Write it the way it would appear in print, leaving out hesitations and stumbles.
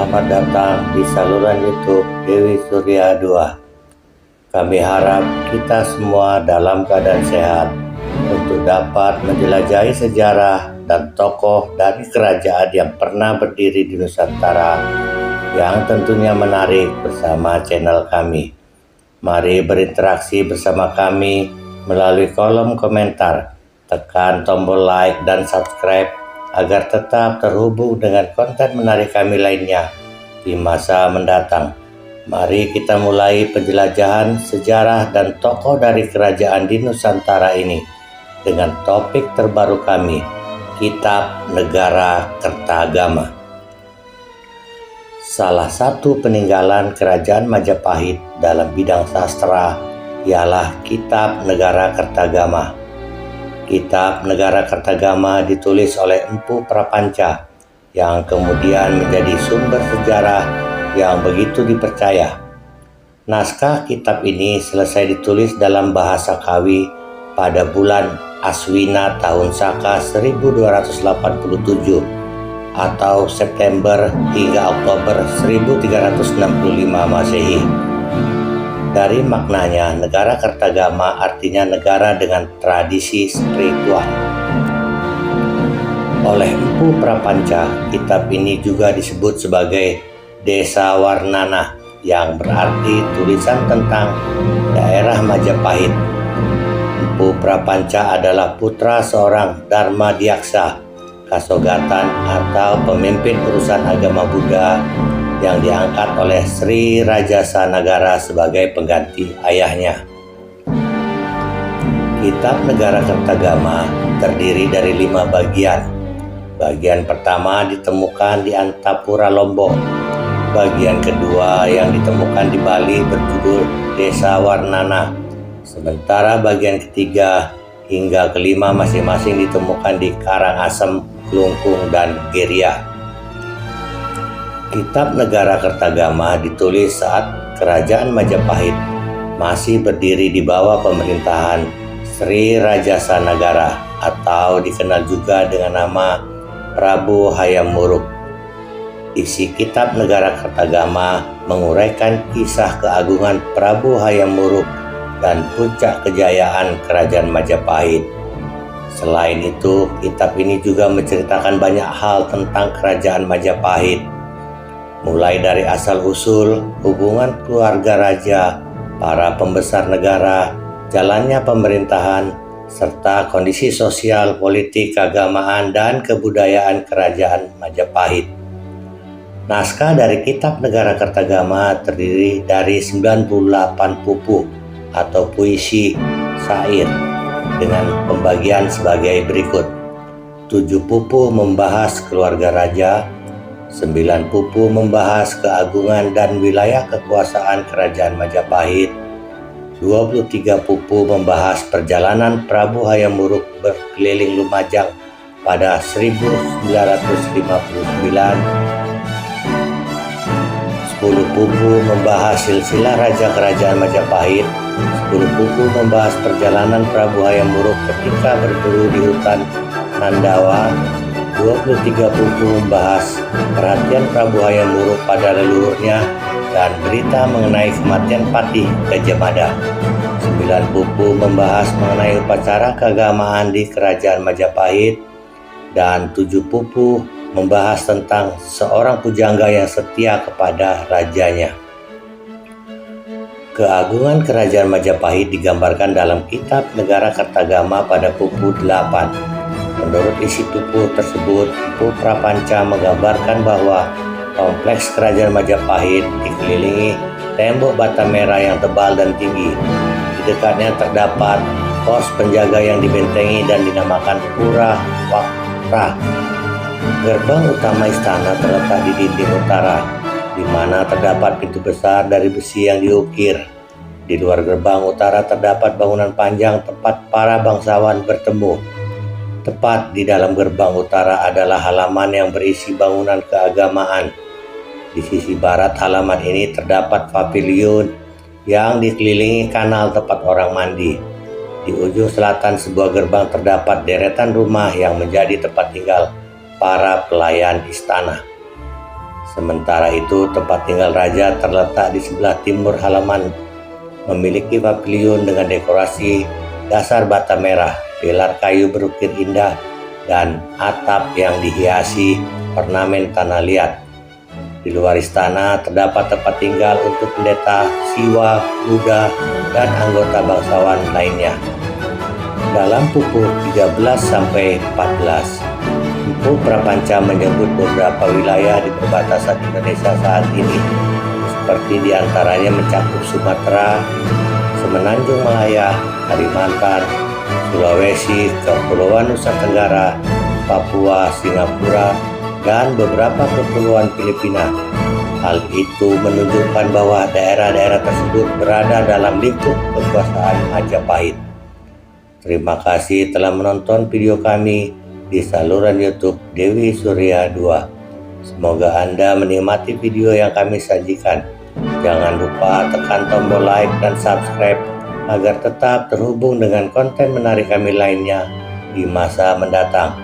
Selamat datang di saluran YouTube Dewi Surya 2. Kami harap kita semua dalam keadaan sehat untuk dapat menjelajahi sejarah dan tokoh dari kerajaan yang pernah berdiri di Nusantara yang tentunya menarik bersama channel kami. Mari berinteraksi bersama kami melalui kolom komentar. Tekan tombol like dan subscribe agar tetap terhubung dengan konten menarik kami lainnya di masa mendatang. Mari kita mulai penjelajahan sejarah dan tokoh dari kerajaan di Nusantara ini dengan topik terbaru kami, Kitab Negara Kertagama. Salah satu peninggalan kerajaan Majapahit dalam bidang sastra ialah Kitab Negara Kertagama. Kitab Negara Kertagama ditulis oleh Empu Prapanca yang kemudian menjadi sumber sejarah yang begitu dipercaya. Naskah kitab ini selesai ditulis dalam bahasa Kawi pada bulan Aswina tahun Saka 1287 atau September hingga Oktober 1365 Masehi. Dari maknanya, negara Kertagama artinya negara dengan tradisi spiritual. Oleh Empu Prapanca, kitab ini juga disebut sebagai Desa Warnana yang berarti tulisan tentang daerah Majapahit. Empu Prapanca adalah putra seorang Dharma Diaksa, Kasogatan atau pemimpin urusan agama Buddha yang diangkat oleh Sri Rajasa Nagara sebagai pengganti ayahnya. Kitab Negara Kertagama terdiri dari 5 bagian. Bagian pertama ditemukan di Antapura, Lombok. Bagian kedua yang ditemukan di Bali berjudul Desa Warnana. Sementara bagian ketiga hingga kelima masing-masing ditemukan di Karangasem, Klungkung, dan Geria. Kitab Negara Kertagama ditulis saat Kerajaan Majapahit masih berdiri di bawah pemerintahan Sri Rajasa Nagara atau dikenal juga dengan nama Prabu Hayam Wuruk. Isi Kitab Negara Kertagama menguraikan kisah keagungan Prabu Hayam Wuruk dan puncak kejayaan Kerajaan Majapahit. Selain itu, kitab ini juga menceritakan banyak hal tentang Kerajaan Majapahit, mulai dari asal-usul, hubungan keluarga raja, para pembesar negara, jalannya pemerintahan, serta kondisi sosial, politik, keagamaan, dan kebudayaan Kerajaan Majapahit. Naskah dari Kitab Negara Kertagama terdiri dari 98 pupuh atau puisi syair dengan pembagian sebagai berikut. 7 pupuh membahas keluarga raja, 9 pupuh membahas keagungan dan wilayah kekuasaan Kerajaan Majapahit, 23 pupuh membahas perjalanan Prabu Hayam Wuruk berkeliling Lumajang pada 1959, 10 pupuh membahas silsilah Raja Kerajaan Majapahit, 10 pupuh membahas perjalanan Prabu Hayam Wuruk ketika berburu di hutan Nandawa, 23 pupuh membahas perhatian Prabu Hayam Wuruk pada leluhurnya dan berita mengenai kematian Patih Gajah Mada. 9 pupuh membahas mengenai upacara keagamaan di Kerajaan Majapahit, dan 7 pupuh membahas tentang seorang pujangga yang setia kepada rajanya. Keagungan Kerajaan Majapahit digambarkan dalam Kitab Negara Kertagama pada pupuh 8. Menurut isi pupuh tersebut, Empu Prapanca menggambarkan bahwa kompleks Kerajaan Majapahit dikelilingi tembok bata merah yang tebal dan tinggi. Di dekatnya terdapat pos penjaga yang dibentengi dan dinamakan Pura Wakra. Gerbang utama istana terletak di dinding utara, di mana terdapat pintu besar dari besi yang diukir. Di luar gerbang utara terdapat bangunan panjang tempat para bangsawan bertemu. Tepat di dalam gerbang utara adalah halaman yang berisi bangunan keagamaan. Di sisi barat halaman ini terdapat paviliun yang dikelilingi kanal tempat orang mandi. Di ujung selatan sebuah gerbang terdapat deretan rumah yang menjadi tempat tinggal para pelayan istana. Sementara itu, tempat tinggal raja terletak di sebelah timur halaman, memiliki pavilion dengan dekorasi dasar bata merah, pilar kayu berukir indah, dan atap yang dihiasi ornamen tanah liat. Di luar istana terdapat tempat tinggal untuk pendeta, Siwa, Buddha, dan anggota bangsawan lainnya. Dalam pukul 13-14, Empu Prapanca menyebut beberapa wilayah di perbatasan Indonesia saat ini, seperti diantaranya mencakup Sumatera, Semenanjung Malaya, Kalimantan, Sulawesi, Kepulauan Nusa Tenggara, Papua, Singapura, dan beberapa kepulauan Filipina. Hal itu menunjukkan bahwa daerah-daerah tersebut berada dalam lingkup kekuasaan Majapahit. Terima kasih telah menonton video kami di saluran YouTube Dewi Surya 2. Semoga Anda menikmati video yang kami sajikan. Jangan lupa tekan tombol like dan subscribe agar tetap terhubung dengan konten menarik kami lainnya di masa mendatang.